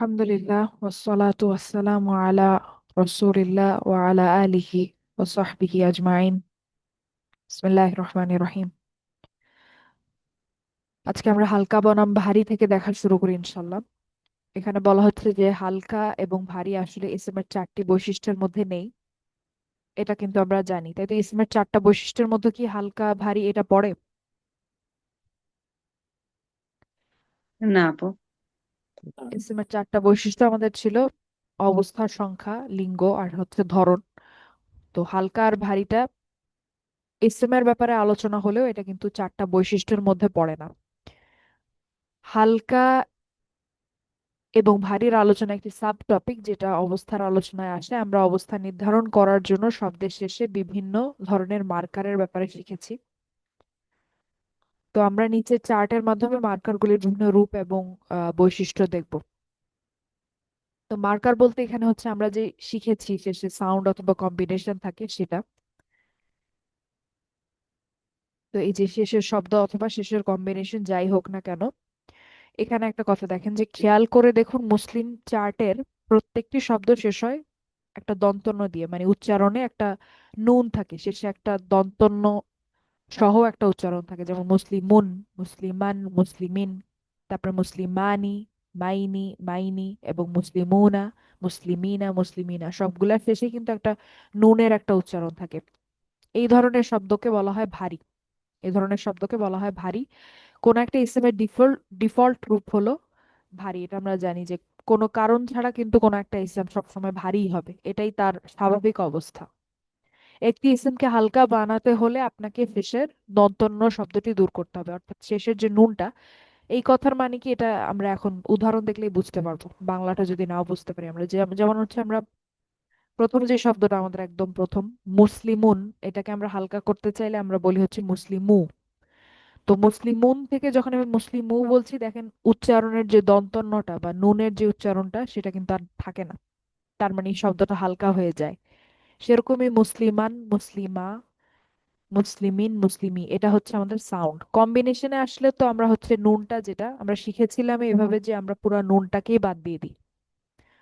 আলহামদুলিল্লাহ ওয়াসসালাতু ওয়াসসালামু আলা রাসূলিল্লাহ ওয়া আলা আলিহি ওয়া সাহবিহি আজমাইন। বিসমিল্লাহির রহমানির রহিম। আজকে আমরা হালকা বনাম ভারী থেকে দেখা শুরু করি ইনশাআল্লাহ। এখানে বলা হচ্ছে যে হালকা এবং ভারী আসলে ইসমের চারটি বৈশিষ্ট্যের মধ্যে নেই। এটা কিন্তু আমরা জানি, তাই তো ইসমের চারটা বৈশিষ্ট্যের মধ্যে কি হালকা ভারী এটা পড়ে? না আপু। ইসমের চারটা বৈশিষ্ট্য আমাদের ছিল: অবস্থার সংখ্যা, লিঙ্গ, আর হচ্ছে ধরন। তো হালকা আর ভারীটা ইসমের ব্যাপারে আলোচনা হলেও এটা কিন্তু চারটা বৈশিষ্ট্যের মধ্যে পড়ে না। হালকা এবং ভারীর আলোচনা একটি সাব টপিক যেটা অবস্থার আলোচনায় আসে। আমরা অবস্থা নির্ধারণ করার জন্য শব্দের শেষে বিভিন্ন ধরনের মার্কারের ব্যাপারে শিখেছি। তো আমরা নিচে চার্টের মাধ্যমে মার্কারগুলির বিভিন্ন রূপ এবং বৈশিষ্ট্য দেখব। তো মার্কার বলতে এখানে হচ্ছে আমরা যে শিখেছি শেষে সাউন্ড অথবা কম্বিনেশন থাকে সেটা। তো এই যে শেষের শব্দ অথবা শেষের কম্বিনেশন যাই হোক না কেন, এখানে একটা কথা দেখেন যে খেয়াল করে দেখুন, মুসলিম চার্টের প্রত্যেকটি শব্দ শেষ হয় একটা দন্তন্য দিয়ে, মানে উচ্চারণে একটা নুন থাকে, শেষে একটা দন্তন্য সহ একটা উচ্চারণ থাকে। যেমন মুসলিমুন, মুসলিমান, মুসলিমিন, তারপরে মুসলিমানি, মাইনি, মাইনি, এবং মুসলিমুনা, মুসলিমিনা, মুসলিমিনা, সবগুলার শেষে কিন্তু একটা নুনের একটা উচ্চারণ থাকে। এই ধরনের শব্দকে বলা হয় ভারী। এই ধরনের শব্দকে বলা হয় ভারী। কোন একটা ইসমের ডিফল্ট ডিফল্ট রূপ হলো ভারী, এটা আমরা জানি যে কোনো কারণ ছাড়া কিন্তু কোনো একটা ইসম সবসময় ভারী হবে, এটাই তার স্বাভাবিক অবস্থা। একটি ইসমকে হালকা বানাতে হলে আপনাকে শেষের দন্তন্য শব্দটি দূর করতে হবে, অর্থাৎ শেষের যে নুনটা। এই কথার মানে কি, এটা আমরা এখন উদাহরণ দেখলেই বুঝতে পারবো, বাংলাটা যদি নাও বুঝতে পারি আমরা। যেমন হচ্ছে আমরা প্রথম যে শব্দটা আমাদের একদম প্রথম, মুসলিমুন, এটাকে আমরা হালকা করতে চাইলে আমরা বলি হচ্ছে মুসলিমু। তো মুসলিমুন থেকে যখন আমি মুসলিমু বলছি, দেখেন উচ্চারণের যে দন্তন্যটা বা নুনের যে উচ্চারণটা সেটা কিন্তু আর থাকে না, তার মানে এই শব্দটা হালকা হয়ে যায়। সেরকমই মুসলিমান, মুসলিমা, মুসলিমিন, মুসলিমি, এটা হচ্ছে আমাদের সাউন্ড। কম্বিনেশনে আসলে তো আমরা হচ্ছে নুনটা, যেটা আমরা শিখেছিলাম এভাবে যে আমরা পুরো নুনটাকেই বাদ দিয়ে দিই।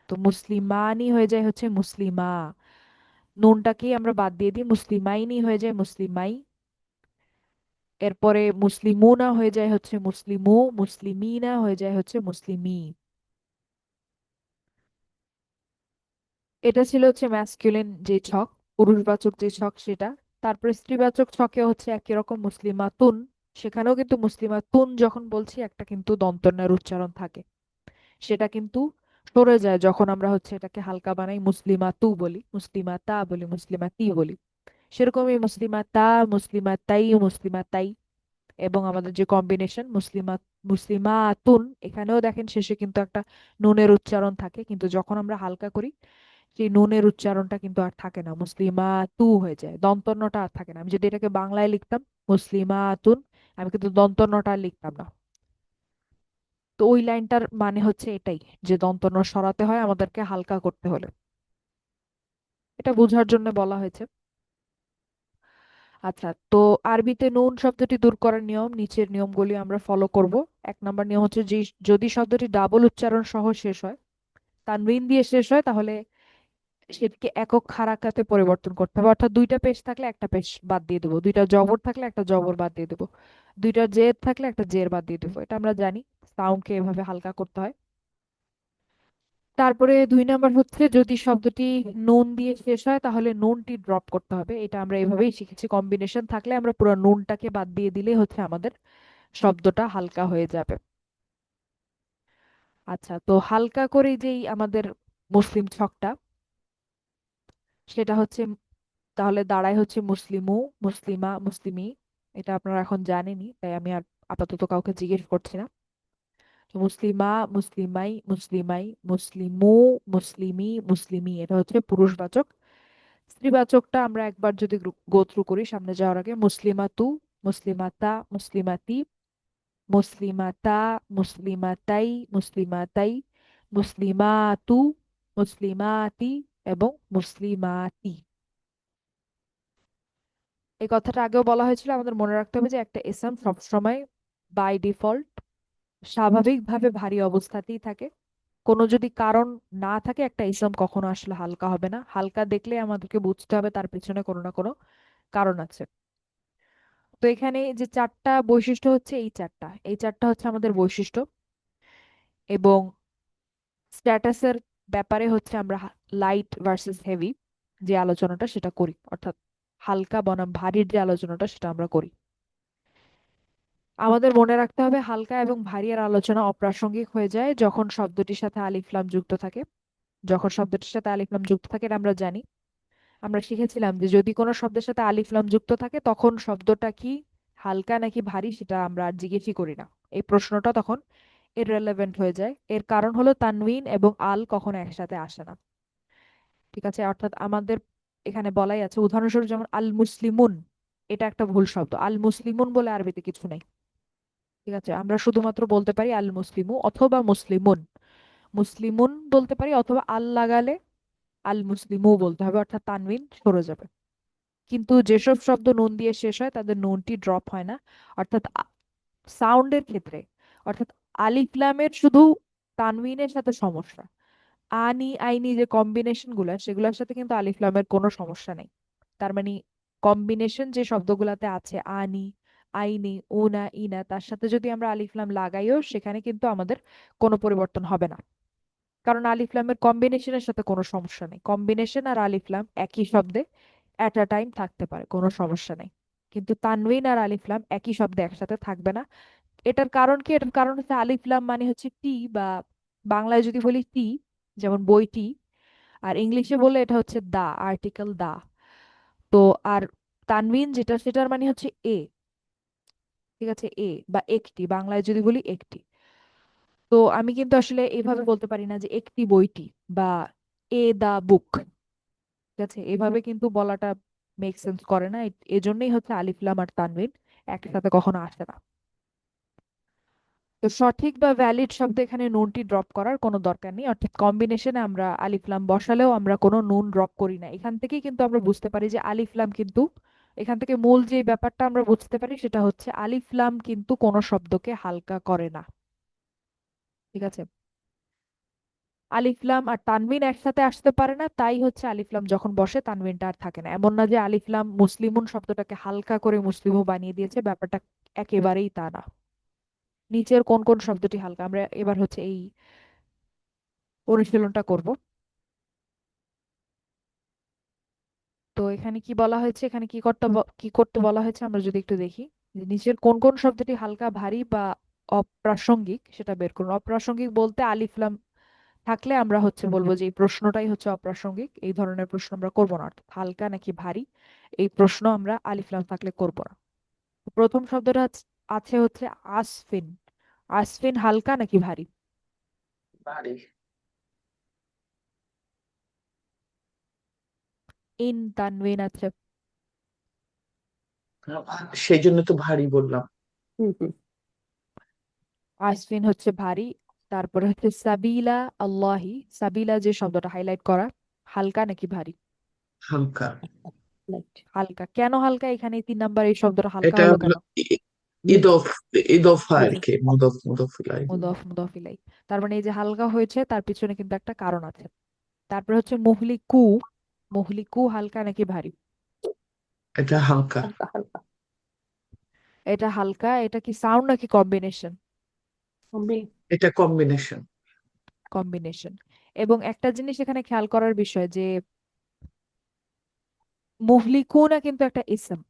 তো মুসলিমানি হয়ে যায় হচ্ছে মুসলিমা, নুনটাকেই আমরা বাদ দিয়ে দিই, মুসলিমাইনি হয়ে যায় মুসলিমাই। এরপরে মুসলিমুনা হয়ে যায় হচ্ছে মুসলিমু, মুসলিমিনা হয়ে যায় হচ্ছে মুসলিমি। এটা ছিল হচ্ছে ম্যাসকুলিন যে ছক, পুরুষবাচক যে ছক সেটা। তারপরে স্ত্রীবাচক ছকে হচ্ছে একই রকম মুসলিমাতুন। সেখানেও কিন্তু মুসলিমাতুন যখন বলছি একটা কিন্তু দন্তন্যের উচ্চারণ থাকে, সেটা কিন্তু সরে যায় যখন আমরা হচ্ছে এটাকে হালকা বানাই, মুসলিমাতু বলি, মুসলিমাতা বলি, মুসলিমাতি বলি। সেরকমই মুসলিমাতা, মুসলিমাতাই, মুসলিমাতাই, এবং আমাদের যে কম্বিনেশন মুসলিমাতুন, এখানেও দেখেন শেষে কিন্তু একটা নুনের উচ্চারণ থাকে, কিন্তু যখন আমরা হালকা করি সেই নুনের উচ্চারণটা কিন্তু আর থাকে না, মুসলিমাতু হয়ে যায়, দন্তন্যটা আর থাকে না। আমি যদি এটাকে বাংলায় লিখতাম মুসলিমাতুন, আমি কিন্তু দন্তন্যটা আর লিখতাম না। তো ওই লাইনটার মানে হচ্ছে এটাই, যে দন্তন্য সরাতে হয় আমাদেরকে হালকা করতে হলে। এটা বোঝার জন্য বলা হয়েছে। আচ্ছা, তো আরবিতে নুন শব্দটি দূর করার নিয়ম, নিচের নিয়মগুলি আমরা ফলো করব। 1 নম্বর নিয়ম হচ্ছে যে যদি শব্দটি ডাবল উচ্চারণ সহ শেষ হয়, তানবিন দিয়ে শেষ হয়, তাহলে সেটিকে একক হারাকাতে পরিবর্তন করতে হবে। অর্থাৎ দুইটা পেশ থাকলে একটা পেশ বাদ দিয়ে দেবো, দুইটা জবর থাকলে একটা জবর বাদ দিয়ে দেবো, দুইটা জের থাকলে একটা জের বাদ দিয়ে দেবো। এটা আমরা জানি, সাউন্ডকে এভাবে হালকা করতে হয়। তারপরে 2 নম্বর হচ্ছে যদি শব্দটি নুন দিয়ে শেষ হয় তাহলে নুনটি ড্রপ করতে হবে। এটা আমরা এভাবেই শিখেছি, কম্বিনেশন থাকলে আমরা পুরো নুনটাকে বাদ দিয়ে দিলে হচ্ছে আমাদের শব্দটা হালকা হয়ে যাবে। আচ্ছা, তো হালকা করে যেই আমাদের মুসলিম ছকটা, সেটা হচ্ছে তাহলে দাঁড়ায় হচ্ছে মুসলিমু, মুসলিমা, মুসলিমি। এটা আপনারা এখন জানেনই, তাই আমি আর আপাতত কাউকে জিজ্ঞেস করছি না। তো মুসলিমা, মুসলিমাই, মুসলিমাই, মুসলিমু, মুসলিমি, মুসলিমি, এটা হচ্ছে পুরুষবাচক। স্ত্রীবাচকটা আমরা একবার যদি গো থ্রু করি সামনে যাওয়ার আগে, মুসলিমাতু, মুসলিমাতা, মুসলিমাতি, মুসলিমাতা, মুসলিমাতাই, মুসলিমাতাই, মুসলিমাতু, মুসলিমাতি, এবং মুসলিমাতি। এই কথাটা আগেও বলা হয়েছিল, আমাদের মনে রাখতে হবে যে একটা ইসম সবসময় বাই ডিফল্ট স্বাভাবিকভাবে ভারী অবস্থাতেই থাকে। কোনো যদি কারণ না থাকে একটা ইসম কখনো আসলে হালকা হবে না। হালকা দেখলে আমাদেরকে বুঝতে হবে তার পেছনে কোনো না কোনো কারণ আছে। তো এখানে যে চারটা বৈশিষ্ট্য হচ্ছে, এই চারটা হচ্ছে আমাদের বৈশিষ্ট্য। এবং স্ট্যাটাসের ব্যাপারে হচ্ছে আমরা লাইট ভার্সেস হেভি যে আলোচনাটা সেটা করি, অর্থাৎ হালকা বনাম ভারীর যে আলোচনাটা সেটা আমরা করি। আমাদের মনে রাখতে হবে হালকা এবং ভারী এর আলোচনা অপ্রাসঙ্গিক হয়ে যায় যখন শব্দটির সাথে আলিফ লাম যুক্ত থাকে। যখন শব্দটির সাথে আলিফ লাম যুক্ত থাকে, এটা আমরা জানি। আমরা শিখেছিলাম যে যদি কোনো শব্দের সাথে আলিফ লাম যুক্ত থাকে তখন শব্দটা কি হালকা নাকি ভারী সেটা আমরা আর জিজ্ঞেসই করি না। এই প্রশ্নটা তখন ইররেলেভেন্ট হয়ে যায়। এর কারণ হলো তানউইন এবং আল কখনো একসাথে আসে না। ঠিক আছে, অর্থাৎ আমাদের এখানে বলাই আছে, উদাহরণস্বরূপ যেমন আল মুসলিমুন, এটা একটা ভুল শব্দ। আল মুসলিমুন বলে আরবিতে কিছু নাই। ঠিক আছে, আমরা শুধুমাত্র বলতে পারি আল মুসলিমু অথবা মুসলিমুন। মুসলিমুন বলতে পারি, অথবা আল লাগালে আল মুসলিমু বলতে হবে, অর্থাৎ তানউইন সরে যাবে। কিন্তু যেসব শব্দ নুন দিয়ে শেষ হয় তাদের নুনটি ড্রপ হয় না। অর্থাৎ সাউন্ডের ক্ষেত্রে, অর্থাৎ আলিফ লামের শুধু তানউইনের সাথে সমস্যা। আনি আইনি যে কম্বিনেশন গুলা সেগুলোর সাথে কিন্তু আলিফ লামের কোনো সমস্যা নেই। তার মানে কম্বিনেশন যে শব্দগুলাতে আছে আনি, আইনি, উনা, ইনা, তার সাথে যদি আমরা আলিফ লাম লাগাইও সেখানে কিন্তু আমাদের কোনো পরিবর্তন হবে না। কারণ আলিফ লামের কম্বিনেশনের সাথে কোনো সমস্যা নেই। কম্বিনেশন আর আলিফ লাম একই শব্দে অ্যাট আ টাইম থাকতে পারে, কোনো সমস্যা নেই। কিন্তু তানউইন আর আলিফ লাম একই শব্দে একসাথে থাকবে না। এটার কারণ কি? এটার কারণ হচ্ছে আলিফ লাম মানে হচ্ছে টি, বা বাংলায় যদি বলি টি, যেমন বইটি, আর ইংলিশে বললে এটা হচ্ছে দা, আর্টিকেল দা। তো আর তানবিন যেটা, সেটার মানে হচ্ছে এ। ঠিক আছে, এ বা একটি, বাংলায় যদি বলি একটি। তো আমি কিন্তু আসলে এইভাবে বলতে পারি না যে একটি বইটি বা এ দা বুক। ঠিক আছে, এভাবে কিন্তু বলাটা মেক সেন্স করে না। এজন্যই হচ্ছে আলিফ লাম আর তানবিন একসাথে কখনো আসে না। তো সঠিক বা ভ্যালিড শব্দে এখানে নুনটি ড্রপ করার কোনো দরকার নেই। অর্থাৎ কম্বিনেশনে আমরা আলিফ লাম বসালেও আমরা কোনো নুন ড্রপ করি না। এখান থেকেই কিন্তু আমরা বুঝতে পারি যে আলিফ লাম কিন্তু, এখান থেকে মূল যে ব্যাপারটা আমরা বুঝতে পারি সেটা হচ্ছে আলিফ লাম কিন্তু কোনো শব্দকে হালকা করে না। ঠিক আছে, আলিফ লাম আর তানবিন একসাথে আসতে পারে না, তাই হচ্ছে আলিফ লাম যখন বসে তানবিনটা আর থাকে না। এমন না যে আলিফ লাম মুসলিমুন শব্দটাকে হালকা করে মুসলিমু বানিয়ে দিয়েছে, ব্যাপারটা একেবারেই তা না। নিচের কোন কোন শব্দটি হালকা, আমরা এবার হচ্ছে এই অনুশীলনটা করব। তো এখানে কি বলা হয়েছে, এখানে কি করতে বলা হয়েছে আমরা যদি একটু দেখি, যে নিচের কোন কোন শব্দটি হালকা, ভারী বা অপ্রাসঙ্গিক সেটা বের করুন। অপ্রাসঙ্গিক বলতে আলিফ লাম থাকলে আমরা হচ্ছে বলবো যে এই প্রশ্নটাই হচ্ছে অপ্রাসঙ্গিক, এই ধরনের প্রশ্ন আমরা করব না। অর্থাৎ হালকা নাকি ভারী এই প্রশ্ন আমরা আলিফ লাম থাকলে করব না। তো প্রথম শব্দটা আছে হচ্ছে আসফিন। আসফিন হালকা নাকি ভারী? ভারী। ইন তানবিন আছে। সেই জন্য তো ভারী বললাম। হুম হুম আসফিন হচ্ছে ভারী। তারপরে হচ্ছে সাবিলা আল্লাহি, সাবিলা যে শব্দটা হাইলাইট করা, হালকা নাকি ভারী? হালকা। লাইট। হালকা। কেন হালকা? এখানে 3 নাম্বার এই শব্দটা হালকা এটা হলো হলো কেন? ইদফ ইদফা আর হুম কি, মুদফ মুদফ ইলাই। মুদফ মুদফ ইলাই। তার মানে এই যে হালকা হয়েছে তার পিছনে কিন্তু একটা কারণ আছে। তারপরে হচ্ছে মুহলিকু, মুহলিকু হালকা নাকি ভারী? এটা হালকা। হালকা হালকা। এটা হালকা। এটা কি সাউন্ড নাকি কম্বিনেশন? কম্বি। এটা কম্বিনেশন। কম্বিনেশন। এবং একটা জিনিস এখানে খেয়াল করার বিষয় যে মুহলিকুনা কিন্তু একটা ইসম।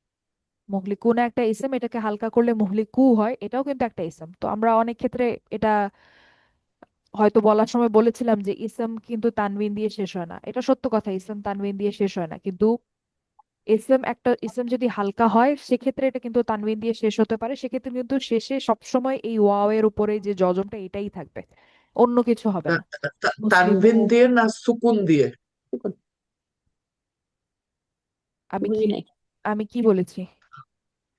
মুহলিকুনা একটা ইসম, এটাকে হালকা করলে মুহলিকু হয়, এটাও কিন্তু একটা ইসম। তো আমরা অনেক ক্ষেত্রে এটা হয়তো বলার সময় বলেছিলাম যে ইসম কিন্তু তানবিন দিয়ে শেষ হয় না। এটা সত্য কথা, ইসম তানবিন দিয়ে শেষ হয় না। কিন্তু একটা ইসম যদি হালকা হয় সেক্ষেত্রে এটা কিন্তু তানবিন দিয়ে শেষ হতে পারে। সেক্ষেত্রে কিন্তু শেষে সবসময় এই ওয়াও এর উপরে যে জজমটা এটাই থাকবে, অন্য কিছু হবে না। মুসলিমু। তানভিন দিয়ে না সুকুন দিয়ে? সুকুন। আমি কি বুঝি নাই। আমি কি বলেছি?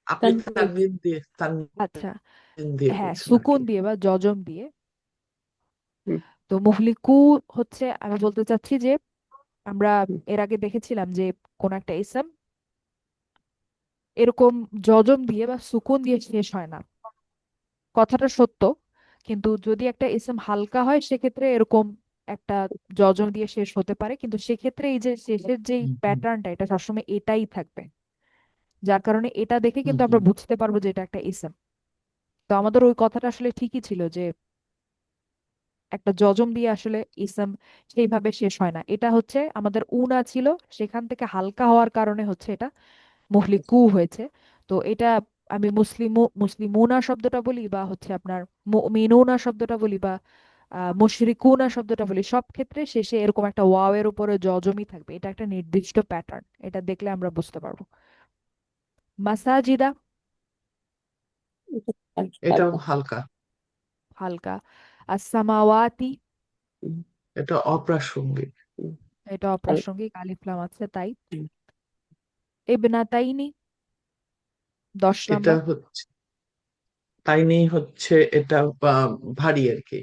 আপনি তানভীর। তানভিন দিয়ে আচ্ছা, তানভিন দিয়ে হ্যাঁ, বলছেন আর সুকুন কি। দিয়ে বা জজম দিয়ে। হুম তো মুহলিকু হচ্ছে, আমি বলতে চাচ্ছি যে আমরা হুম এর আগে দেখেছিলাম যে কোন একটা ইসম এরকম জজম দিয়ে বা সুকুন দিয়ে শেষ হয় না। কথাটা সত্য, কিন্তু যদি একটা ইসম হালকা হয় সেক্ষেত্রে এরকম একটা যজম দিয়ে শেষ হতে পারে, কিন্তু সেক্ষেত্রে এই যে শেষের যে হুম হুম প্যাটার্নটা এটা সবসময় এটাই থাকবে, যার কারণে এটা দেখে হুম কিন্তু আমরা হুম বুঝতে পারবো যে এটা একটা ইসম। তো আমাদের ওই কথাটা আসলে ঠিকই ছিল যে একটা যজম দিয়ে আসলে ইসম সেইভাবে শেষ হয় না, এটা হচ্ছে আমাদের উনা ছিল, সেখান থেকে হালকা হওয়ার কারণে হচ্ছে এটা মুহলিকু হয়েছে। তো এটা আমি মুসলিমুনা শব্দটা বলি বা হচ্ছে আপনার মুমিনুনা শব্দটা বলি বা মুশরিকুনা শব্দটা বলি, সব ক্ষেত্রে শেষে এরকম একটা ওয়াও এর উপরে জজমই থাকবে, এটা একটা নির্দিষ্ট প্যাটার্ন, এটা দেখলে আমরা বুঝতে পারবো। মাসাজিদা, এটা এটাও হালকা। হালকা। হালকা। আসসামাওয়াতি, হুম, এটা অপ্রাসঙ্গিক। হুম, এটা হাল- অপ্রাসঙ্গিক, আলিফ লাম আছে তাই। হুম, ইবনাতাইনি, 10 এটা নাম্বার। হচ্ছে তাইনি হচ্ছে এটা ভারী আর কি।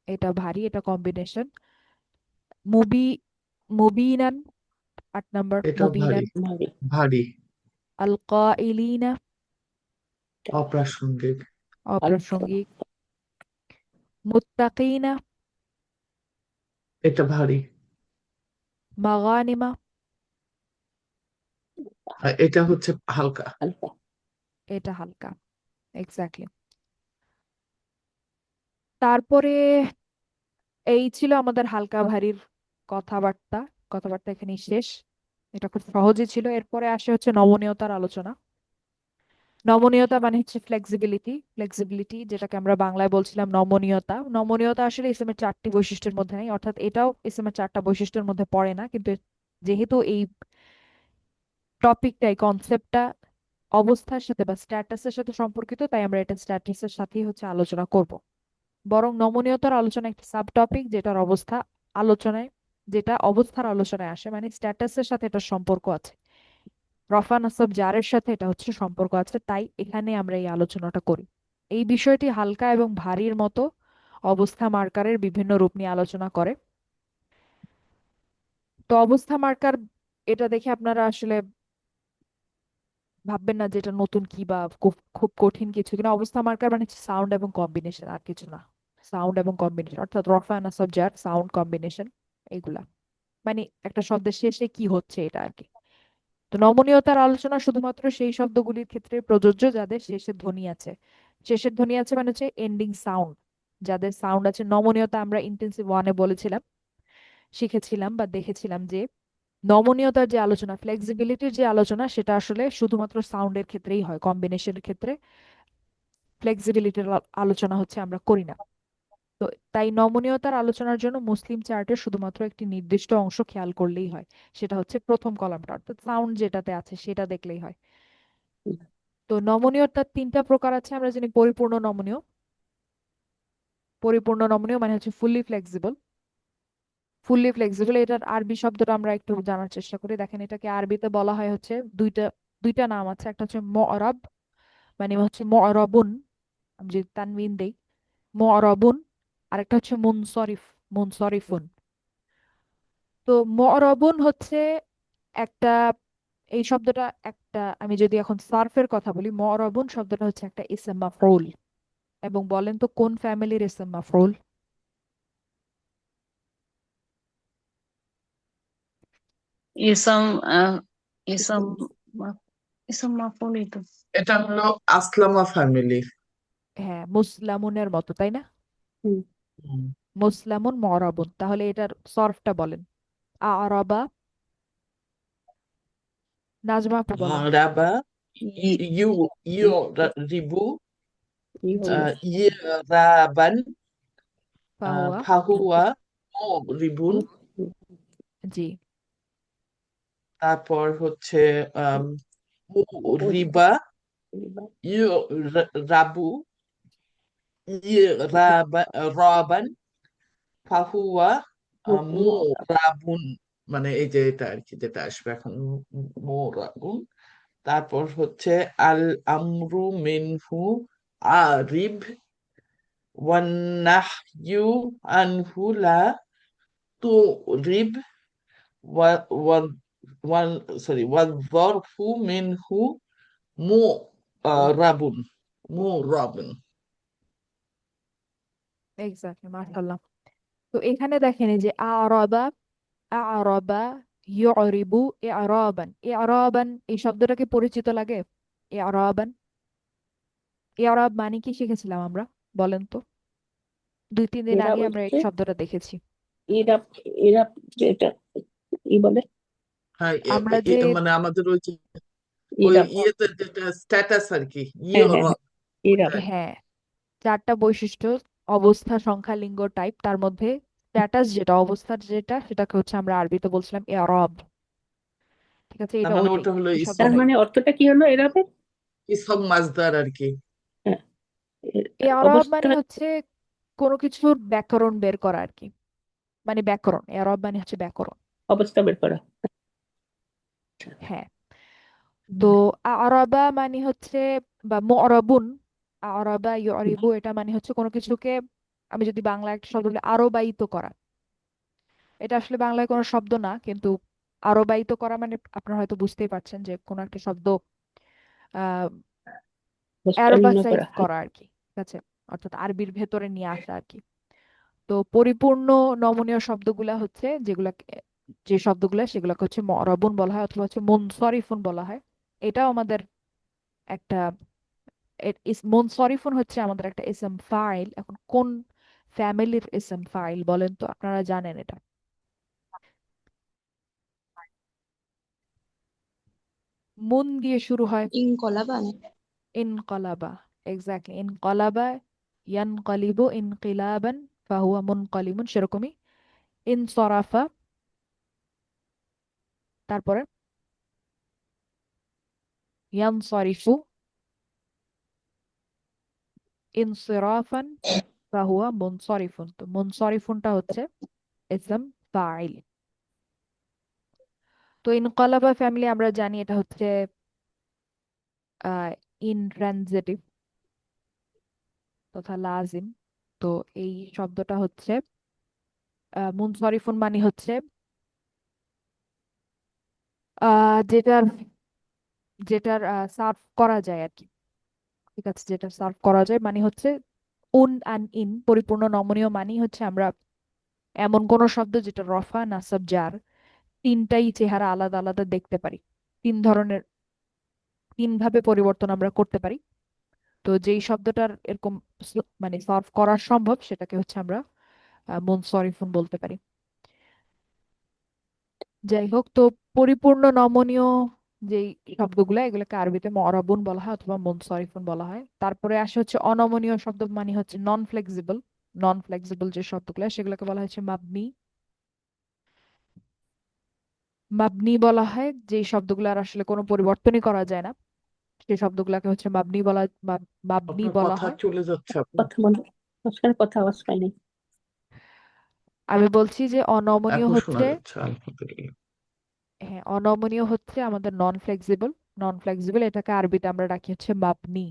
এটা ভারী, এটা কম্বিনেশন। মুবি মুবিনান, 8 নাম্বার, এটাও ভারী। মুবিনান। ভারী। ভারী। আল কাইলিনা, অপ্রাসঙ্গিক। হালকা। অপ্রাসঙ্গিক। মুত্তাকিনা, এটা ভারী। মাগানিমা, আর এটা হচ্ছে হালকা। হালকা। এটা হালকা, এক্স্যাক্টলি। তারপরে এই ছিল আমাদের হালকা ভারীর কথাবার্তা। কথাবার্তা এখানেই শেষ, এটা খুব সহজই ছিল। এরপরে আসে হচ্ছে নমনীয়তার আলোচনা। নমনীয়তা মানে হচ্ছে ফ্লেক্সিবিলিটি। ফ্লেক্সিবিলিটি যেটাকে আমরা বাংলায় বলছিলাম নমনীয়তা। নমনীয়তা আসলে ইসলামের 4টি বৈশিষ্ট্যের মধ্যে নেই, অর্থাৎ এটাও ইসলামের 4টা বৈশিষ্ট্যের মধ্যে পড়ে না, কিন্তু যেহেতু এই টপিকটা, এই কনসেপ্টটা অবস্থার সাথে বা স্ট্যাটাসের সাথে সম্পর্কিত, তাই আমরা এটা স্ট্যাটাসের সাথেই হচ্ছে আলোচনা করব। বরং নমনীয়তার আলোচনা একটা সাব টপিক, যেটা অবস্থার আলোচনায় আসে, মানে স্ট্যাটাসের সাথে এটা সম্পর্ক আছে, রফা নাসব জারের সাথে এটা হচ্ছে সম্পর্ক আছে, তাই এখানে আমরা এই আলোচনাটা করি। এই বিষয়টি হালকা এবং ভারীর মতো অবস্থা মার্কারের বিভিন্ন রূপ নিয়ে আলোচনা করে। তো অবস্থা মার্কার, এটা দেখে আপনারা আসলে ভাববেন না যে এটা নতুন কি বা খুব খুব কঠিন কিছু কিনা। অবস্থা মার্কার মানে সাউন্ড এবং কম্বিনেশন, আর কিছু না। সাউন্ড এবং কম্বিনেশন, অর্থাৎ রফা নাসব জার, সাউন্ড কম্বিনেশন, এগুলা মানে একটা শব্দের শেষে কি হচ্ছে এটা আর কি। তো নমনীয়তার আলোচনা শুধুমাত্র সেই শব্দগুলির ক্ষেত্রে প্রযোজ্য যাদের শেষের ধ্বনি আছে। শেষের ধ্বনি আছে মানে হচ্ছে এন্ডিং সাউন্ড, যাদের সাউন্ড আছে। নমনীয়তা আমরা ইন্টেন্সিভ ওয়ানে বলেছিলাম, শিখেছিলাম বা দেখেছিলাম যে নমনীয়তার যে আলোচনা, ফ্লেক্সিবিলিটির যে আলোচনা, সেটা আসলে শুধুমাত্র সাউন্ডের ক্ষেত্রেই হয়, কম্বিনেশনের ক্ষেত্রে ফ্লেক্সিবিলিটির আলোচনা হচ্ছে আমরা করি না। তো তাই নমনীয়তার আলোচনার জন্য মুসলিম চার্টের শুধুমাত্র একটি নির্দিষ্ট অংশ খেয়াল করলেই হয়, সেটা হচ্ছে প্রথম কলামটা, অর্থাৎ সাউন্ড যেটাতে আছে সেটা দেখলেই হয়। হুম, তো নমনীয়তার 3টা প্রকার আছে, আমরা জানি পরিপূর্ণ নমনীয়। পরিপূর্ণ নমনীয় মানে হচ্ছে ফুললি ফ্লেক্সিবল। ফুললি ফ্লেক্সিবল, এটার আরবি শব্দটা আমরা একটু জানার চেষ্টা করি। দেখেন, এটাকে আরবিতে বলা হয় হচ্ছে দুইটা দুইটা নাম আছে, একটা হচ্ছে মুআরাব, মানে হচ্ছে মুআরাবুন, আমি যদি তানবিন দেই মুআরাবুন, আরেকটা হচ্ছে মুনসরিফ, মুনসরিফুন। তো মুআরাবুন হচ্ছে একটা, এই শব্দটা একটা, আমি যদি এখন সার্ফের কথা বলি, মুআরাবুন শব্দটা হচ্ছে একটা ইসম মাফউল। এবং বলেন তো কোন ফ্যামিলির ইসম মাফউল? ইসম ইসম মা- ইসম মাফুল তো। এটা হলো আসলামা ফ্যামিলি। হ্যাঁ, মুসলামুনের মতো, তাই না? হুম, মুসলামুন মুআরাবুন, তাহলে এটার সরফটা বলেন। আরাবা, নাজমা আপু বলেন। রাবা, ই- ইউ ইউ ই- রিবু, জি। ইয়ে, ইরাবান, ফাহুয়া। ফাহুয়া, রিবুন। হুম, হুম, জি। তারপর হচ্ছে আম, ওর রিবা, পরিবার। ইউ রাবু, ইরাবা, রাবান, ফাহুয়া, মু মোরা। রাবুন। মানে এই যে এটা আর কি যেটা আসবে এখন, মু রাবুন। তারপর হচ্ছে আল আমরু মিনহু আরিব, ওয়ান নাহয়ু আনহু লা তুরিব, ওয়া ওয়া ওয়ান সরি ওয়ান যরফু মিনহু মু রাবুন, মু রাবুন। এক্স্যাক্টলি, মাশাআল্লাহ। তো এখানে দেখেন এই যে আরাবা, আরাবা, ইউরিবু, ইরাবান। ইরাবান এই শব্দটাকে পরিচিত লাগে? ইরাবান, ইরাব মানে কি শিখেছিলাম আমরা, বলেন তো? 2-3 দিন এরা আগে আমরা এই হচ্ছে শব্দটা দেখেছি। এরা এরা যেটা ই বলে হ্যাঁ আমরা যে মানে আমাদের ওই যে ওই এরা ইয়েতে যেটা স্ট্যাটাস আর কি, হ্যাঁ হ্যাঁ হ্যাঁ এরা ওটাই। হ্যাঁ, 4টা বৈশিষ্ট্য, অবস্থা, সংখ্যা, লিঙ্গ, টাইপ, তার মধ্যে স্ট্যাটাস যেটা, অবস্থার যেটা, সেটাকে হচ্ছে আমরা আরবিতে বলছিলাম এরব। ঠিক আছে, তার এটা মানে ওইটাই, ওটা হলো এই তার শব্দটাই। মানে অর্থটা কি হলো এরা ইসম মাজদার আর কি। হ্যাঁ এরব অবস্থা মানে হচ্ছে কোনো কিছুর ব্যাকরণ বের করা আর কি, মানে ব্যাকরণ, এরব মানে হচ্ছে ব্যাকরণ। অবস্থা বের করা হ্যাঁ। তো আরাবা মানে হচ্ছে, বা মুরাবুন, আরাবা ইউরিবু, এটা মানে হচ্ছে কোনো কিছুকে, আমি যদি বাংলা একটা শব্দ বলি, আরবায়িত করা। এটা আসলে বাংলায় কোনো শব্দ না, কিন্তু আরবায়িত করা মানে আপনারা হয়তো বুঝতেই পারছেন যে কোনো একটা শব্দ আহ অবস্থা নির্ণয় অ্যারবাসাইজ করা করা আর কি। ঠিক আছে, অর্থাৎ আরবির ভেতরে নিয়ে আসা আর কি। তো পরিপূর্ণ নমনীয় শব্দগুলা হচ্ছে যেগুলা, যে শব্দগুলা, সেগুলোকে হচ্ছে মুরাবুন বলা হয়, অথবা হচ্ছে মুনসরিফুন বলা হয়। এটাও আমাদের একটা, মুনসরিফুন হচ্ছে আমাদের একটা ইসম ফাইল। এখন কোন ফ্যামিলির ইসম ফাইল বলেন তো, আপনারা জানেন এটা? মুন দিয়ে শুরু হয়। ইনকলাবান। ইনকলাবা, এক্স্যাক্টলি, ইনকলাবা, ইয়ানকালিবু ইনকিলাবান, ফাহুয়া মুনকালিবুন, সেরকমই। ইনসরাফা, তারপরে ইয়ানসরিফু, ইনসিরাফান, ফাহুয়া মুনসরিফুন। তো মুনসরিফুনটা হচ্ছে ইসম ফাইল। তো ইনকলাবা ফ্যামিলি আমরা জানি এটা হচ্ছে আহ ইনট্রানজিটিভ তথা লাজিম। তো এই শব্দটা হচ্ছে মুনসরিফুন মানে হচ্ছে যেটার, যেটার সার্ভ করা যায় আর কি। ঠিক আছে, যেটা সার্ভ করা যায় মানে হচ্ছে উন অ্যান্ড ইন, পরিপূর্ণ নমনীয় মানেই হচ্ছে আমরা এমন কোন শব্দ যেটা রফা, নাসাব, জার, তিনটাই চেহারা আলাদা আলাদা দেখতে পারি। 3 ধরনের, 3 ভাবে পরিবর্তন আমরা করতে পারি। তো যেই শব্দটার এরকম মানে সার্ভ করা সম্ভব, সেটাকে হচ্ছে আমরা মুনসরিফুন বলতে পারি। যাই হোক, তো পরিপূর্ণ নমনীয় যেই শব্দগুলো, এগুলোকে আরবিতে মুরাবুন বলা হয় অথবা মুনসরিফুন বলা হয়। তারপরে আসে হচ্ছে অনমনীয় শব্দ, মানে হচ্ছে নন ফ্লেক্সিবল। নন ফ্লেক্সিবল যে শব্দগুলো, সেগুলোকে বলা হচ্ছে মাবনি। মাবনি বলা হয় যেই শব্দগুলোর আসলে কোনো পরিবর্তনই করা যায় না, সেই শব্দগুলোকে হচ্ছে মাবনি বলা, মাবনি আপনার বলা কথা হয়। চলে যাচ্ছে আপু। কথা বন্ধ মাঝখানে কথা আওয়াজ পাইনি আমি বলছি যে অনমনীয় এখন শোনা হচ্ছে, যাচ্ছে আলহামদুলিল্লাহ। হ্যাঁ, অনমনীয় হচ্ছে আমাদের নন ফ্লেক্সিবল। নন ফ্লেক্সিবল এটাকে আরবিতে আমরা ডাকি হচ্ছে মাবনি।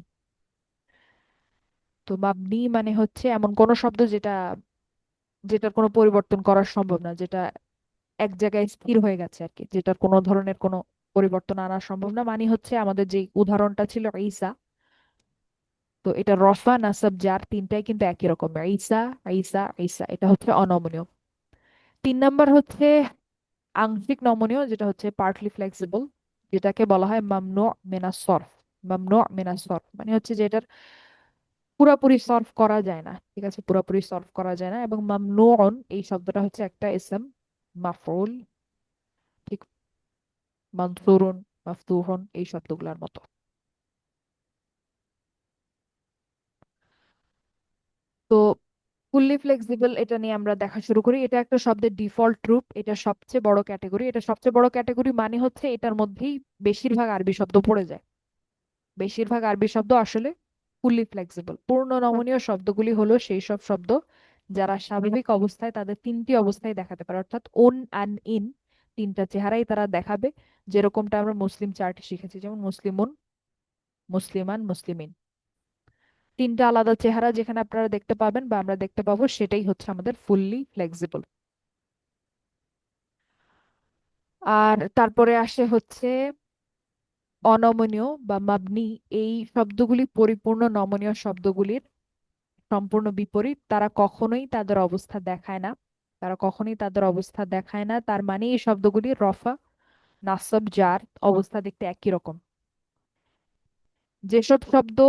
তো মাবনি মানে হচ্ছে এমন কোন শব্দ যেটা, যেটার কোনো পরিবর্তন করা সম্ভব না, যেটা এক জায়গায় স্থির হয়ে গেছে আর কি, যেটার কোনো ধরনের কোনো পরিবর্তন আনা সম্ভব না। মানে হচ্ছে আমাদের যে উদাহরণটা ছিল ঈসা, তো এটা রফা, নাসাব, জার, তিনটাই কিন্তু একই রকম, ঈসা, ঈসা, ঈসা। এটা হচ্ছে অনমনীয়। 3 নাম্বার হচ্ছে আংশিক নমনীয়, যেটা হচ্ছে পার্টলি ফ্লেক্সিবল, যেটাকে বলা হয় মামনু মিনাস সরফ। মামনু মিনাস সরফ মানে হচ্ছে যেটার পুরোপুরি সলভ করা যায় না। ঠিক আছে, পুরোপুরি সলভ করা যায় না। এবং মামনুউন এই শব্দটা হচ্ছে একটা ইসম মাফউল, ঠিক, মানসুরুন, মাফতুহুন, এই শব্দগুলোর মতো। তো ফুললি ফ্লেক্সিবল এটা নিয়ে আমরা দেখা শুরু করি। এটা একটা শব্দের ডিফল্ট রূপ, এটা সবচেয়ে বড় ক্যাটাগরি। এটা সবচেয়ে বড় ক্যাটাগরি মানে হচ্ছে এটার মধ্যেই বেশিরভাগ আরবি শব্দ পড়ে যায়। বেশিরভাগ আরবি শব্দ আসলে ফুললি ফ্লেক্সিবল। পূর্ণ নমনীয় শব্দগুলি হলো সেই সব শব্দ যারা স্বাভাবিক অবস্থায় তাদের 3টি অবস্থায় দেখাতে পারে, অর্থাৎ ওন অ্যান্ড ইন, 3টা চেহারাই তারা দেখাবে। যেরকমটা আমরা মুসলিম চার্টে শিখেছি, যেমন মুসলিমুন, মুসলিমান, মুসলিমিন, 3টা আলাদা চেহারা যেখানে আপনারা দেখতে পাবেন বা আমরা দেখতে পাবো, সেটাই হচ্ছে আমাদের ফুললি ফ্লেক্সিবল। আর তারপরে আসে হচ্ছে অনমনীয় বা মাবনি। এই শব্দগুলি পরিপূর্ণ নমনীয় শব্দগুলির সম্পূর্ণ বিপরীত, তারা কখনোই তাদের অবস্থা দেখায় না, তারা কখনোই তাদের অবস্থা দেখায় না, তার মানে এই শব্দগুলি রফা নাসব জার অবস্থা দেখতে একই রকম। যেসব শব্দ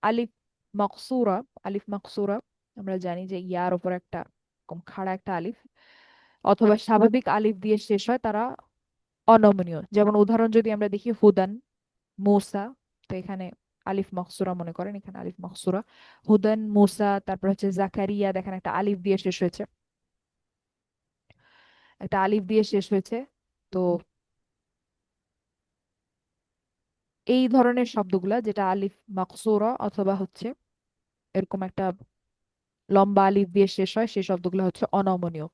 আলিফ মকসুরা, আলিফ মকসুরা আমরা জানি যে ইয়ার উপর একটা এরকম খাড়া একটা আলিফ অথবা স্বাভাবিক আলিফ দিয়ে শেষ হয়, তারা অনমনীয়। যেমন উদাহরণ যদি আমরা দেখি হুদান, মূসা, তো এখানে আলিফ মকসুরা মনে করেন, এখানে আলিফ মকসুরা, হুদান মূসা, তারপর হচ্ছে জাকারিয়া, দেখেন একটা আলিফ দিয়ে শেষ হয়েছে, একটা আলিফ দিয়ে শেষ হয়েছে। তো এই ধরনের শব্দগুলা যেটা আলিফ মকসুরা অথবা হচ্ছে এরকম একটা লম্বা আলিফ দিয়ে শেষ হয়, সেই শব্দগুলো হচ্ছে অনমনীয়।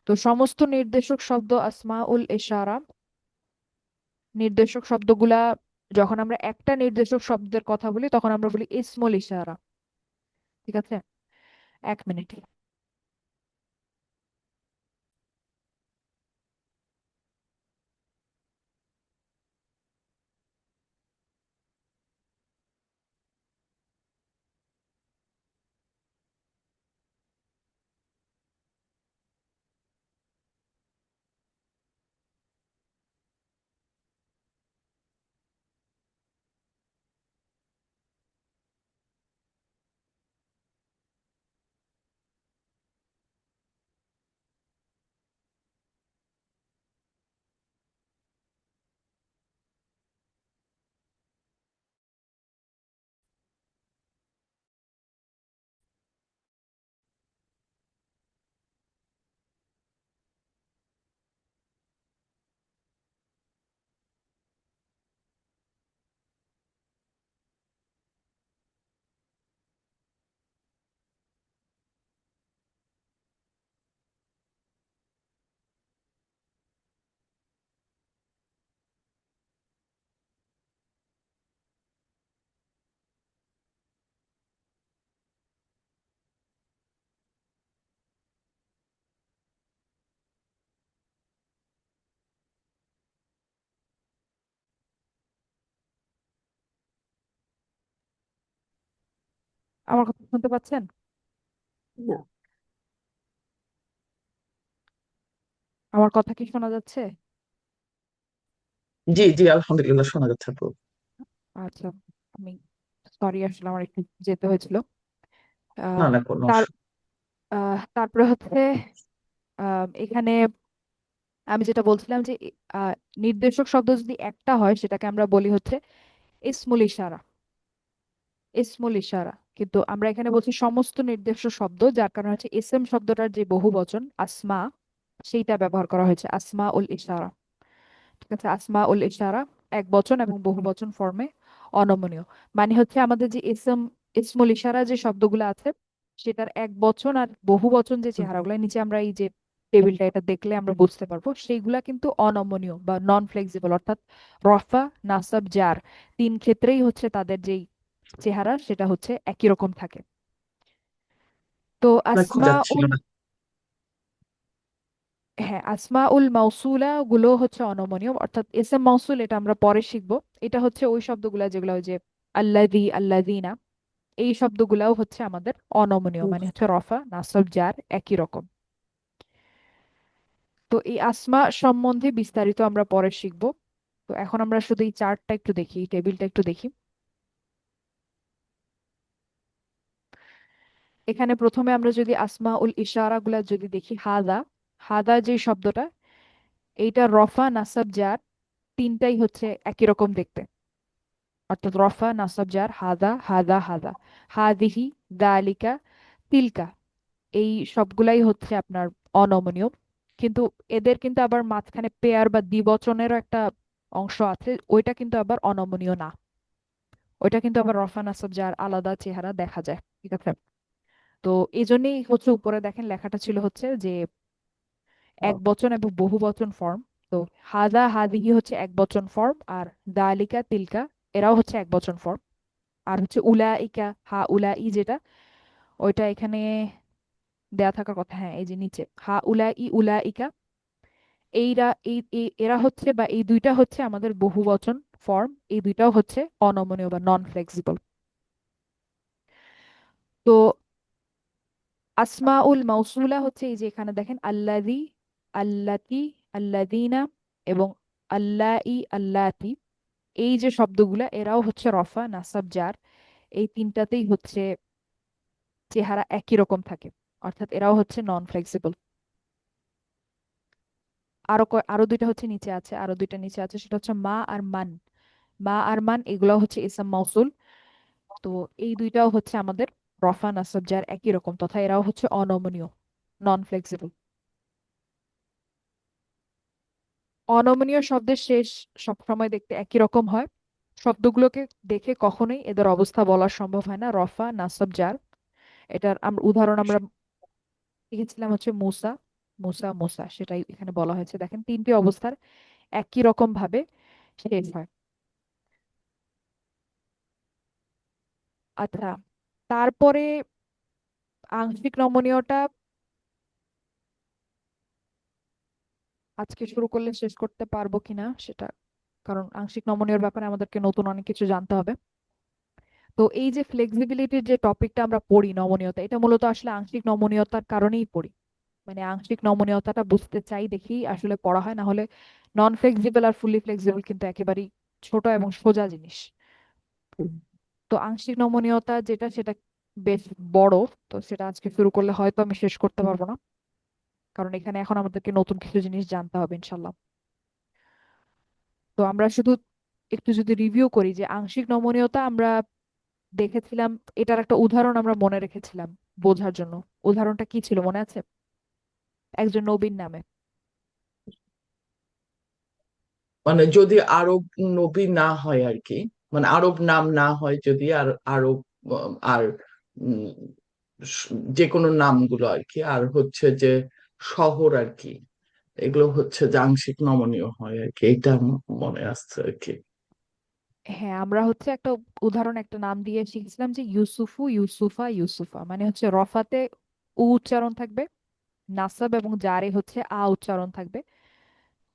তো সমস্ত নির্দেশক শব্দ আসমাউল ইশারা, নির্দেশক শব্দগুলা যখন আমরা একটা নির্দেশক শব্দের কথা বলি তখন আমরা বলি ইসমুল ইশারা। ঠিক আছে, 1 মিনিট। আমার কথা শুনতে পাচ্ছেন? না, আমার কথা কি শোনা যাচ্ছে? জি জি, আলহামদুলিল্লাহ শোনা যাচ্ছে আপু। আচ্ছা, আমি সরি, আসলে আমার একটু যেতে হয়েছিল। না আহ, না, কোনো তার তারপরে হচ্ছে এখানে আমি যেটা বলছিলাম যে আহ, নির্দেশক শব্দ যদি একটা হয় সেটাকে আমরা বলি হচ্ছে ইসমুল ইশারা, ইসমুল ইশারা। কিন্তু আমরা এখানে বলছি সমস্ত নির্দেশক শব্দ, যার কারণে হচ্ছে ইসম শব্দটার যে বহুবচন আসমা, সেইটা ব্যবহার করা হয়েছে আসমা উল ইশারা। ঠিক আছে, আসমা উল ইশারা এক বচন এবং বহু বচন ফর্মে অনমনীয়। মানে হচ্ছে আমাদের যে ইসমুল ইশারা যে শব্দগুলো আছে সেটার এক বচন আর বহু বচন যে চেহারাগুলো নিচে আমরা এই যে টেবিলটা এটা দেখলে আমরা বুঝতে পারবো, সেইগুলা কিন্তু অনমনীয় বা নন ফ্লেক্সিবল, অর্থাৎ রফা নাসাব জার তিন ক্ষেত্রেই হচ্ছে তাদের যেই চেহারা সেটা হচ্ছে একই রকম থাকে। তো আসমা যাচ্ছিল উল, না। হ্যাঁ, আসমা উল মাউসুলা গুলো হচ্ছে অনমনীয়, অর্থাৎ এসএম মাউসুল এটা আমরা পরে শিখবো। এটা হচ্ছে ওই শব্দগুলা যেগুলো ওই যে আল্লাযী আল্লাযীনা, এই শব্দগুলাও হচ্ছে আমাদের অনমনীয়, মানে হচ্ছে রফা নাসব জার একই রকম। তো এই আসমা সম্বন্ধে বিস্তারিত আমরা পরে শিখবো। তো এখন আমরা শুধু এই চার্টটা একটু দেখি, এই টেবিলটা একটু দেখি। এখানে প্রথমে আমরা যদি আসমা উল ইশারা গুলা যদি দেখি, হাদা, হাদা যে শব্দটা, এইটা রফা নাসাব জার তিনটাই হচ্ছে একই রকম দেখতে, অর্থাৎ রফা নাসাব জার হাদা হাদা হাদা, হাদিহি, দালিকা, তিলকা, এই সবগুলাই হচ্ছে আপনার অনমনীয়। কিন্তু এদের কিন্তু আবার মাঝখানে পেয়ার বা দ্বিবচনেরও একটা অংশ আছে, ওইটা কিন্তু আবার অনমনীয় না, ওইটা কিন্তু আবার রফা নাসাব জার আলাদা চেহারা দেখা যায়। ঠিক আছে, তো এই জন্যই হচ্ছে উপরে দেখেন লেখাটা ছিল হচ্ছে যে এক বচন এবং বহু বচন ফর্ম। তো হাদা হাদিহি হচ্ছে এক বচন ফর্ম, আর দালিকা তিলকা এরাও হচ্ছে এক বচন ফর্ম। আর হচ্ছে উলাইকা হা উলাই যেটা, ওইটা এখানে দেয়া থাকার কথা, হ্যাঁ এই যে নিচে হা উলাই উলাইকা, এরা হচ্ছে বা এই দুইটা হচ্ছে আমাদের বহুবচন ফর্ম, এই দুইটাও হচ্ছে অনমনীয় বা নন ফ্লেক্সিবল। তো আসমাউল মাউসুলা হচ্ছে এই যে এখানে দেখেন আল্লাযী, আল্লাতী, আল্লাযীনা এবং আল্লাঈ, আল্লাতী, এই যে শব্দগুলা এরাও হচ্ছে রফা নাসাব জার, এই তিনটাতেই হচ্ছে চেহারা একই রকম থাকে, অর্থাৎ এরাও হচ্ছে নন ফ্লেক্সিবল। আরো দুইটা হচ্ছে নিচে আছে, আরো দুইটা নিচে আছে, সেটা হচ্ছে মা আর মান। মা আর মান এগুলো হচ্ছে ইসম মাউসুল। তো এই দুইটাও হচ্ছে আমাদের রফা নাসাব জার একই রকম, তথা এরাও হচ্ছে অনমনীয়, নন ফ্লেক্সিবল। অনমনীয় শব্দের শেষ সবসময় দেখতে একই রকম হয়। শব্দগুলোকে দেখে কখনোই এদের অবস্থা বলা সম্ভব হয় না, রফা নাসাব জার। এটার উদাহরণ আমরা দেখেছিলাম হচ্ছে মুসা, মুসা, মুসা, সেটাই এখানে বলা হয়েছে। দেখেন তিনটি অবস্থার একই রকম ভাবে শেষ হয়। আচ্ছা, তারপরে আংশিক নমনীয়টা আজকে শুরু করলে শেষ করতে পারবো কিনা সেটা, কারণ আংশিক নমনীয়র ব্যাপারে আমাদেরকে নতুন অনেক কিছু জানতে হবে। তো এই যে ফ্লেক্সিবিলিটির যে টপিকটা আমরা পড়ি, নমনীয়তা, এটা মূলত আসলে আংশিক নমনীয়তার কারণেই পড়ি। মানে আংশিক নমনীয়তাটা বুঝতে চাই দেখেই আসলে পড়া হয়, না হলে নন ফ্লেক্সিবল আর ফুলি ফ্লেক্সিবল কিন্তু একেবারেই ছোট এবং সোজা জিনিস। তো আংশিক নমনীয়তা যেটা, সেটা বেশ বড়। তো সেটা আজকে শুরু করলে হয়তো আমি শেষ করতে পারবো না, কারণ এখানে এখন আমাদেরকে নতুন কিছু জিনিস জানতে হবে ইনশাল্লাহ। তো আমরা শুধু একটু যদি রিভিউ করি যে আংশিক নমনীয়তা আমরা দেখেছিলাম, এটার একটা উদাহরণ আমরা মনে রেখেছিলাম বোঝার জন্য। উদাহরণটা কি ছিল মনে আছে? একজন নবীর নামে। মানে যদি আরব নবী না হয় আর কি, মানে আরব নাম না হয় যদি, আর আরব আর উম, যে কোনো নামগুলো আর কি, আর হচ্ছে যে শহর আর কি, এগুলো হচ্ছে যে আংশিক নমনীয় হয় আর কি, এটা মনে আসছে আর কি। হ্যাঁ, আমরা হচ্ছে একটা উদাহরণ, একটা নাম দিয়ে শিখেছিলাম যে ইউসুফু, ইউসুফা, ইউসুফা, মানে হচ্ছে রফাতে উ উচ্চারণ থাকবে, নাসাব এবং জারে হচ্ছে আ উচ্চারণ থাকবে।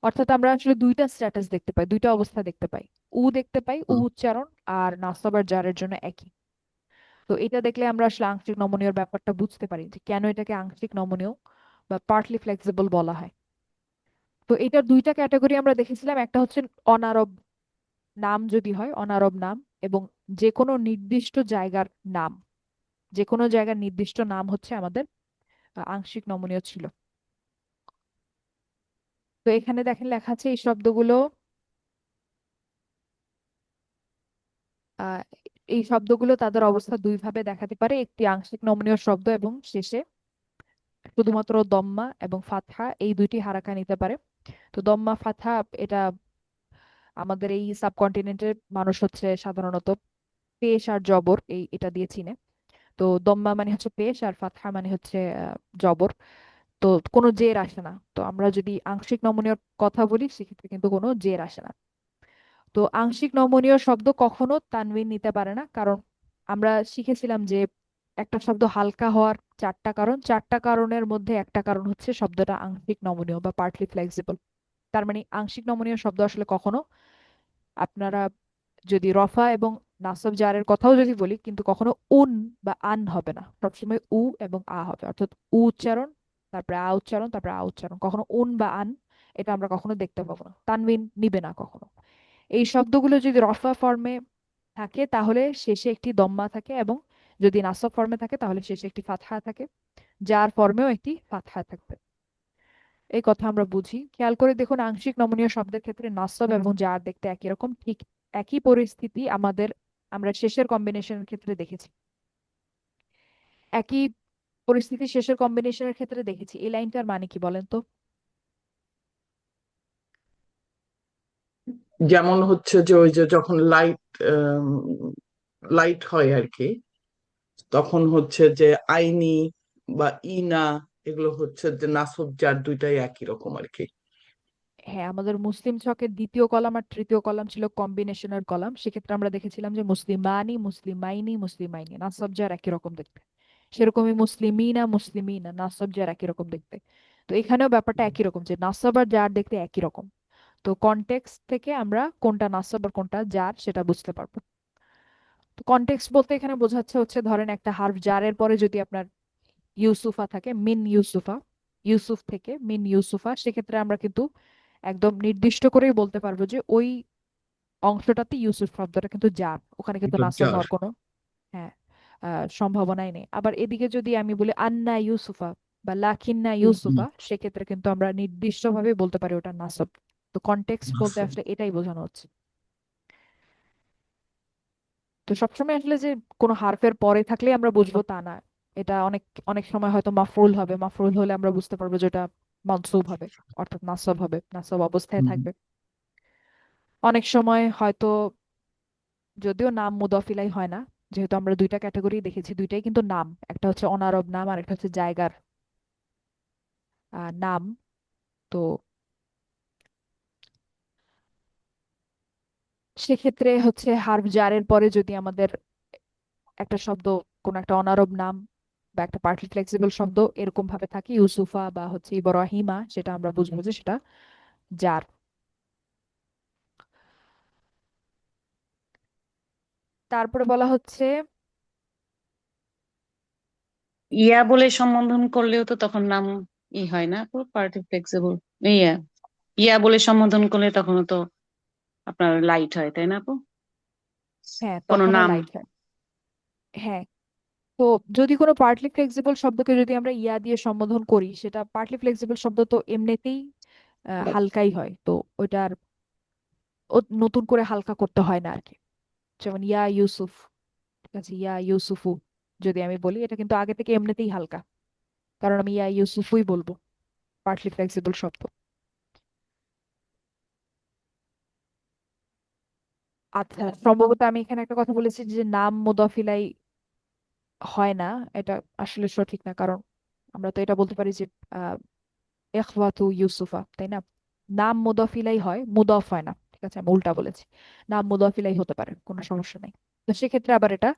অর্থাৎ আমরা আসলে দুইটা স্ট্যাটাস দেখতে পাই, দুইটা অবস্থা দেখতে পাই। উ দেখতে পাই, উ হুম। উচ্চারণ, আর নাসাব আর জারের জন্য একই। তো এটা দেখলে আমরা আসলে আংশিক নমনীয়র ব্যাপারটা বুঝতে পারি যে কেন এটাকে আংশিক নমনীয় বা পার্টলি ফ্লেক্সিবল বলা হয়। তো এটার দুইটা ক্যাটাগরি আমরা দেখেছিলাম, একটা হচ্ছে অনারব নাম যদি হয়, অনারব নাম, এবং যে কোনো নির্দিষ্ট জায়গার নাম, যে কোনো জায়গার নির্দিষ্ট নাম হচ্ছে আমাদের আংশিক নমনীয় ছিল। তো এখানে দেখেন লেখা আছে এই শব্দগুলো, আহ এই শব্দগুলো তাদের অবস্থা দুই ভাবে দেখাতে পারে, একটি আংশিক নমনীয় শব্দ এবং শেষে শুধুমাত্র দম্মা এবং ফাতহা এই দুইটি হারাকা নিতে পারে। তো দম্মা ফাতহা এটা আমাদের এই সাবকন্টিনেন্টের মানুষ হচ্ছে সাধারণত পেশ আর জবর এটা দিয়ে চিনে। তো দম্মা মানে হচ্ছে পেশ, আর ফাতহা মানে হচ্ছে জবর। তো কোনো জের আসে না। তো আমরা যদি আংশিক নমনীয়র কথা বলি সেক্ষেত্রে কিন্তু কোনো জের আসে না। তো আংশিক নমনীয় শব্দ কখনো তানবিন নিতে পারে না, কারণ আমরা শিখেছিলাম যে একটা শব্দ হালকা হওয়ার চারটা কারণ, চারটা কারণের মধ্যে একটা কারণ হচ্ছে শব্দটা আংশিক নমনীয় বা পার্টলি ফ্লেক্সিবল। তার মানে আংশিক নমনীয় শব্দ আসলে কখনো, আপনারা যদি রফা এবং নাসব জারের কথাও যদি বলি, কিন্তু কখনো উন বা আন হবে না, সবসময় উ এবং আ হবে। অর্থাৎ উ উচ্চারণ, তারপরে আ উচ্চারণ, তারপরে আ উচ্চারণ, কখনো উন বা আন এটা আমরা কখনো দেখতে পাবো না, তানবিন নিবে না কখনো। এই শব্দগুলো যদি রফা ফর্মে থাকে তাহলে শেষে একটি দম্মা থাকে, এবং যদি নাসব ফর্মে থাকে তাহলে শেষে একটি ফাতহা থাকে, যার ফর্মেও একটি ফাতহা থাকবে। এই কথা আমরা বুঝি। খেয়াল করে দেখুন, আংশিক নমনীয় শব্দের ক্ষেত্রে নাসব এবং জার দেখতে একই রকম, ঠিক একই পরিস্থিতি আমরা শেষের কম্বিনেশনের ক্ষেত্রে দেখেছি। একই পরিস্থিতি শেষের কম্বিনেশনের ক্ষেত্রে দেখেছি। এই লাইনটার মানে কি বলেন তো? যেমন হচ্ছে যে ওই যে যখন লাইট লাইট হয় আর কি, তখন হচ্ছে যে আইনি বা ইনা, এগুলো হচ্ছে যে নাসব জার দুইটাই একই রকম আর কি। হ্যাঁ, আমাদের মুসলিম ছকের দ্বিতীয় কলাম আর তৃতীয় কলাম ছিল কম্বিনেশনের কলাম। সেক্ষেত্রে আমরা দেখেছিলাম যে মুসলিমানি, মুসলিমাইনি, মুসলিমাইনি নাসব জার একই রকম দেখতে। সেরকমই মুসলিমিনা, মুসলিমিনা নাসব জার একই রকম দেখতে। তো এখানেও ব্যাপারটা একই রকম, যে নাসব আর জার দেখতে একই রকম। তো কনটেক্সট থেকে আমরা কোনটা নাসব আর কোনটা জার সেটা বুঝতে পারবো। তো কনটেক্সট বলতে এখানে বোঝাচ্ছে হচ্ছে ধরেন একটা হার্ফ জারের পরে যদি আপনার ইউসুফা থাকে, মিন ইউসুফা, ইউসুফ থেকে মিন ইউসুফা, সেক্ষেত্রে আমরা কিন্তু একদম নির্দিষ্ট করেই বলতে পারবো যে ওই অংশটাতে ইউসুফ শব্দটা কিন্তু জার, ওখানে কিন্তু কিন্তু নাসব যার হওয়ার কোনো হ্যাঁ সম্ভাবনাই নেই। আবার এদিকে যদি আমি বলি আন্না ইউসুফা বা লাকিন্না হুম, হুম, ইউসুফা, সেক্ষেত্রে কিন্তু আমরা নির্দিষ্টভাবে বলতে পারি ওটা নাসব। তো কনটেক্সট বলতে নাসব। আসলে এটাই বোঝানো হচ্ছে। তো সবসময় আসলে যে কোনো হারফের পরে থাকলে আমরা বুঝবো তা না। এটা অনেক অনেক সময় হয়তো মাফরুল হবে, মাফরুল হলে আমরা বুঝতে পারবো যে এটা মানসুব হবে, অর্থাৎ নাসব হবে, নাসব অবস্থায় হুম, থাকবে। অনেক সময় হয়তো, যদিও নাম মুদাফিলাই হয় না, যেহেতু আমরা দুইটা ক্যাটাগরি দেখেছি, দুইটাই কিন্তু নাম, একটা হচ্ছে অনারব নাম আর একটা হচ্ছে জায়গার নাম। তো সেক্ষেত্রে হচ্ছে হার্ফ জারের পরে যদি আমাদের একটা শব্দ, কোন একটা অনারব নাম বা একটা পার্টলি ফ্লেক্সিবল শব্দ এরকম ভাবে থাকে, ইউসুফা বা হচ্ছে ইব্রাহিমা, সেটা আমরা বুঝবো যে সেটা জার। তারপরে বলা হচ্ছে ইয়া বলে সম্বোধন করলেও তো তখন নাম হয় না আপু, পার্টি ফ্লেক্সিবল। ইয়া ইয়া বলে সম্বোধন করলে তখনও তো আপনার লাইট হয়, তাই না আপু? হ্যাঁ, কোনো তখনও নাম। লাইট হয়। হ্যাঁ, তো যদি কোনো পার্টলি ফ্লেক্সিবল শব্দকে যদি আমরা ইয়া দিয়ে সম্বোধন করি, সেটা পার্টলি ফ্লেক্সিবল শব্দ তো এমনিতেই হালকাই হয়, তো ওইটার নতুন করে হালকা করতে হয় না আর কি। যেমন ইয়া ইউসুফ, ঠিক আছে, ইয়া ইউসুফু যদি আমি বলি, এটা কিন্তু আগে থেকে এমনিতেই হালকা, কারণ আমি ইয়া ইউসুফুই বলবো, পার্টলি ফ্লেক্সিবল শব্দ। আচ্ছা, সম্ভবত আমি এখানে একটা কথা বলেছি যে নাম মুদাফিলাই হয় না, এটা আসলে সঠিক না, কারণ আমরা তো এটা বলতে পারি যে আহ ইখওয়াতু ইউসুফা, তাই না? নাম মুদাফিলাই হয়, মুদাফ হয় না, ঠিক আছে, আমি উল্টা বলেছি। নাম মুদাফিলাই হতে পারে, কোনো সমস্যা নেই। তো সেক্ষেত্রে আবার এটা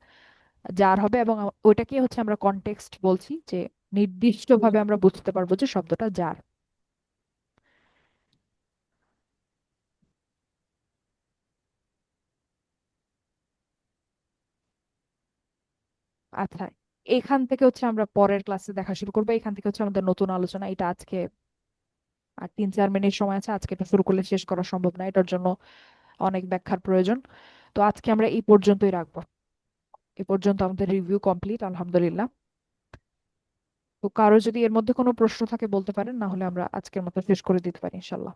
যার হবে, এবং ওইটাকে হচ্ছে আমরা কনটেক্সট বলছি, যে নির্দিষ্ট ভাবে আমরা বুঝতে পারবো যে শব্দটা যার। আচ্ছা, এখান থেকে হচ্ছে আমরা পরের ক্লাসে দেখা শুরু করবো, এখান থেকে হচ্ছে আমাদের নতুন আলোচনা। এটা আজকে আর 3-4 মিনিট সময় আছে, আজকে এটা শুরু করলে শেষ করা সম্ভব না, এটার জন্য অনেক ব্যাখ্যার প্রয়োজন। তো আজকে আমরা এই পর্যন্তই রাখবো। এ পর্যন্ত আমাদের রিভিউ কমপ্লিট, আলহামদুলিল্লাহ। তো কারো যদি এর মধ্যে কোনো প্রশ্ন থাকে বলতে পারেন, না হলে আমরা আজকের মতো শেষ করে দিতে পারি ইনশাল্লাহ।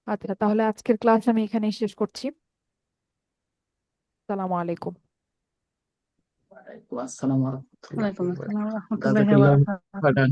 আচ্ছা, তাহলে আজকের ক্লাস আমি এখানেই শেষ করছি। আসসালামু আলাইকুম। ওয়ালাইকুম আসসালাম ওয়া রাহমাতুল্লাহি ওয়ালাইকুম ওয়া আসসালাম বারাকাতুহু। রহমতুল্লাহি ওয়া জাযাকাল্লাহু বারাকাতুহু। খাইরান।